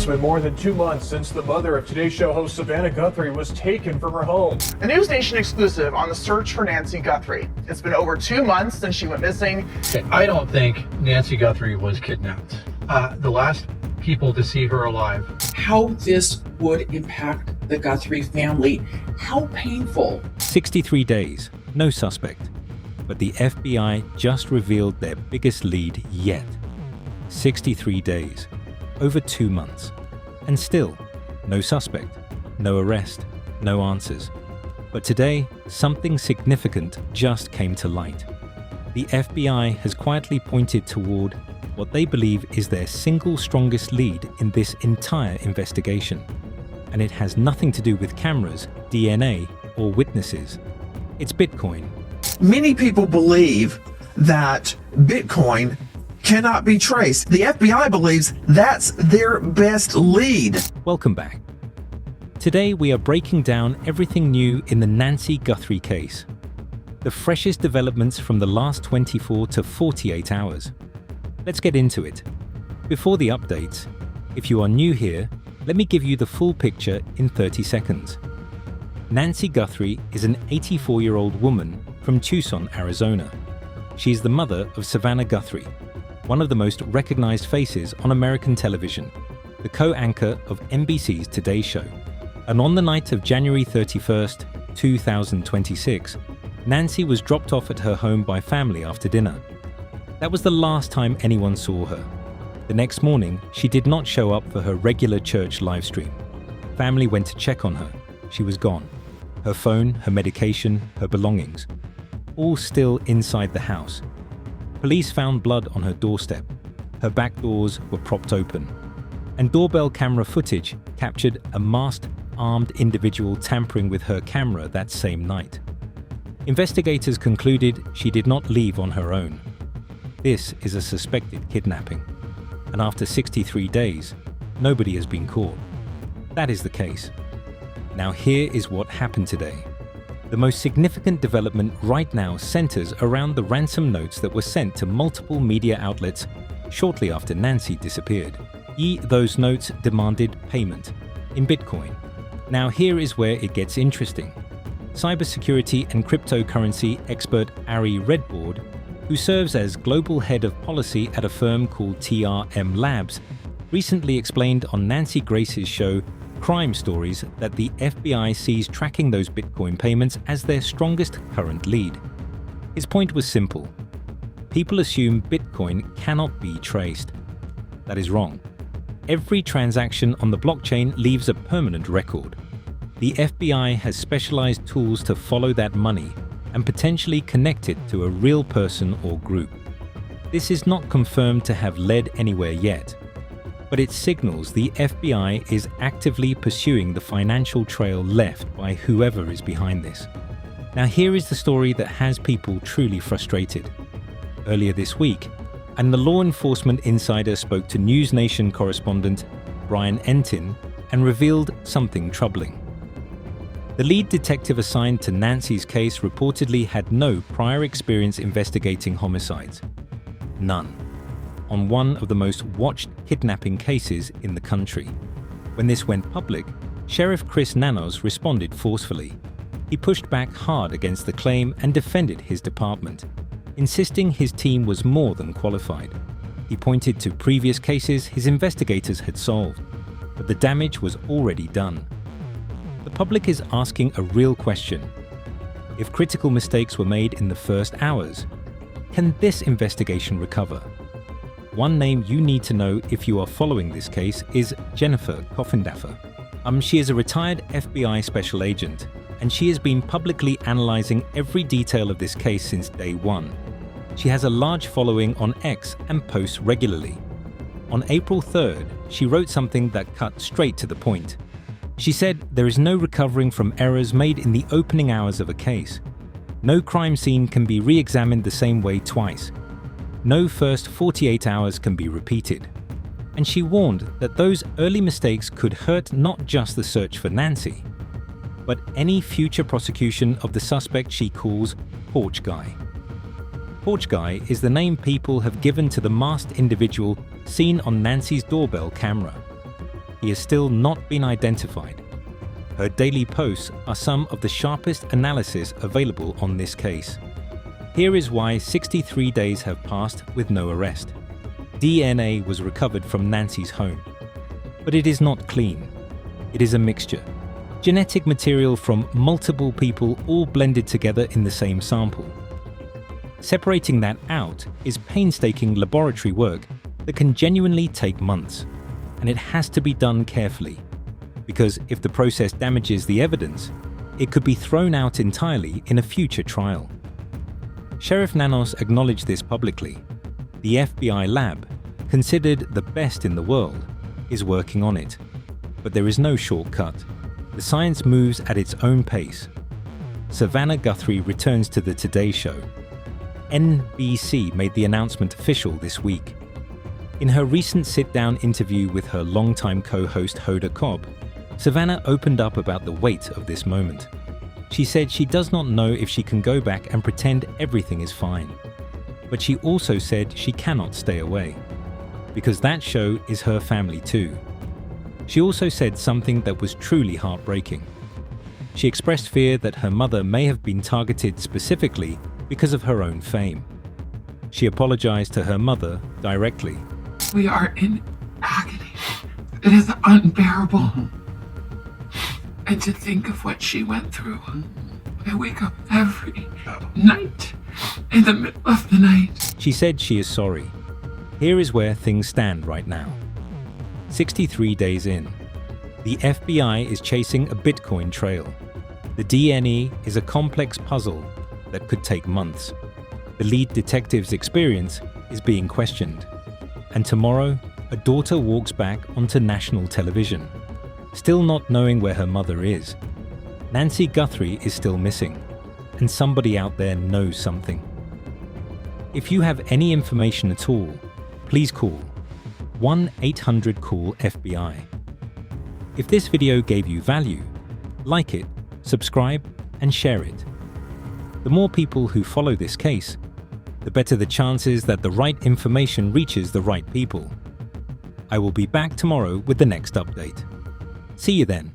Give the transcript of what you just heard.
It's been more than 2 months since the mother of Today Show host Savannah Guthrie was taken from her home. A News Nation exclusive on the search for Nancy Guthrie. It's been over 2 months since she went missing. I don't think Nancy Guthrie was kidnapped. The last people to see her alive. How this would impact the Guthrie family. How painful. 63 days, no suspect. But the FBI just revealed their biggest lead yet. 63 days, over 2 months. And still, no suspect, no arrest, no answers. But today, something significant just came to light. The FBI has quietly pointed toward what they believe is their single strongest lead in this entire investigation. And it has nothing to do with cameras, DNA, or witnesses. It's Bitcoin. Many people believe that Bitcoin cannot be traced. The FBI believes that's their best lead. Welcome back. Today we are breaking down everything new in the Nancy Guthrie case. The freshest developments from the last 24 to 48 hours. Let's get into it. Before the updates, if you are new here, let me give you the full picture in 30 seconds. Nancy Guthrie is an 84-year-old woman from Tucson, Arizona. She is the mother of Savannah Guthrie, one of the most recognized faces on American television, the co-anchor of NBC's Today Show. And on the night of January 31st, 2026, Nancy was dropped off at her home by family after dinner. That was the last time anyone saw her. The next morning, she did not show up for her regular church live stream. Family went to check on her. She was gone. Her phone, her medication, her belongings, all still inside the house. Police found blood on her doorstep. Her back doors were propped open. And doorbell camera footage captured a masked, armed individual tampering with her camera that same night. Investigators concluded she did not leave on her own. This is a suspected kidnapping. And after 63 days, nobody has been caught. That is the case. Now here is what happened today. The most significant development right now centers around the ransom notes that were sent to multiple media outlets shortly after Nancy disappeared. Those notes demanded payment in Bitcoin. Now here is where it gets interesting. Cybersecurity and cryptocurrency expert Ari Redboard, who serves as global head of policy at a firm called TRM Labs, recently explained on Nancy Grace's show Crime Stories that the FBI sees tracking those Bitcoin payments as their strongest current lead. His point was simple. People assume Bitcoin cannot be traced. That is wrong. Every transaction on the blockchain leaves a permanent record. The FBI has specialized tools to follow that money and potentially connect it to a real person or group. This is not confirmed to have led anywhere yet, but it signals the FBI is actively pursuing the financial trail left by whoever is behind this. Now here is the story that has people truly frustrated. Earlier this week, and the law enforcement insider spoke to News Nation correspondent Brian Entin and revealed something troubling. The lead detective assigned to Nancy's case reportedly had no prior experience investigating homicides. None. On one of the most watched kidnapping cases in the country. When this went public, Sheriff Chris Nanos responded forcefully. He pushed back hard against the claim and defended his department, insisting his team was more than qualified. He pointed to previous cases his investigators had solved, but the damage was already done. The public is asking a real question. If critical mistakes were made in the first hours, can this investigation recover? One name you need to know if you are following this case is Jennifer Coffindaffer. She is a retired FBI special agent, and she has been publicly analyzing every detail of this case since day one. She has a large following on X and posts regularly. On April 3rd, she wrote something that cut straight to the point. She said there is no recovering from errors made in the opening hours of a case. No crime scene can be re-examined the same way twice. No first 48 hours can be repeated. And she warned that those early mistakes could hurt not just the search for Nancy, but any future prosecution of the suspect she calls Porch Guy. Porch Guy is the name people have given to the masked individual seen on Nancy's doorbell camera. he has still not been identified. Her daily posts are some of the sharpest analysis available on this case. Here is why 63 days have passed with no arrest. DNA was recovered from Nancy's home, but it is not clean. It is a mixture. Genetic material from multiple people all blended together in the same sample. Separating that out is painstaking laboratory work that can genuinely take months, and it has to be done carefully, because if the process damages the evidence, it could be thrown out entirely in a future trial. Sheriff Nanos acknowledged this publicly. The FBI lab, considered the best in the world, is working on it. But there is no shortcut. The science moves at its own pace. Savannah Guthrie returns to the Today Show. NBC made the announcement official this week. In her recent sit-down interview with her longtime co-host Hoda Cobb, Savannah opened up about the weight of this moment. She said she does not know if she can go back and pretend everything is fine. But she also said she cannot stay away, because that show is her family too. She also said something that was truly heartbreaking. She expressed fear that her mother may have been targeted specifically because of her own fame. She apologized to her mother directly. We are in agony. It is unbearable. And to think of what she went through. I wake up every night in the middle of the night. She said she is sorry. Here is where things stand right now. 63 days in, the FBI is chasing a Bitcoin trail. The DNA is a complex puzzle that could take months. The lead detective's experience is being questioned. And tomorrow, a daughter walks back onto national television, still not knowing where her mother is. Nancy Guthrie is still missing, and somebody out there knows something. If you have any information at all, please call 1-800-CALL-FBI. If this video gave you value, like it, subscribe, and share it. The more people who follow this case, the better the chances that the right information reaches the right people. I will be back tomorrow with the next update. See you then.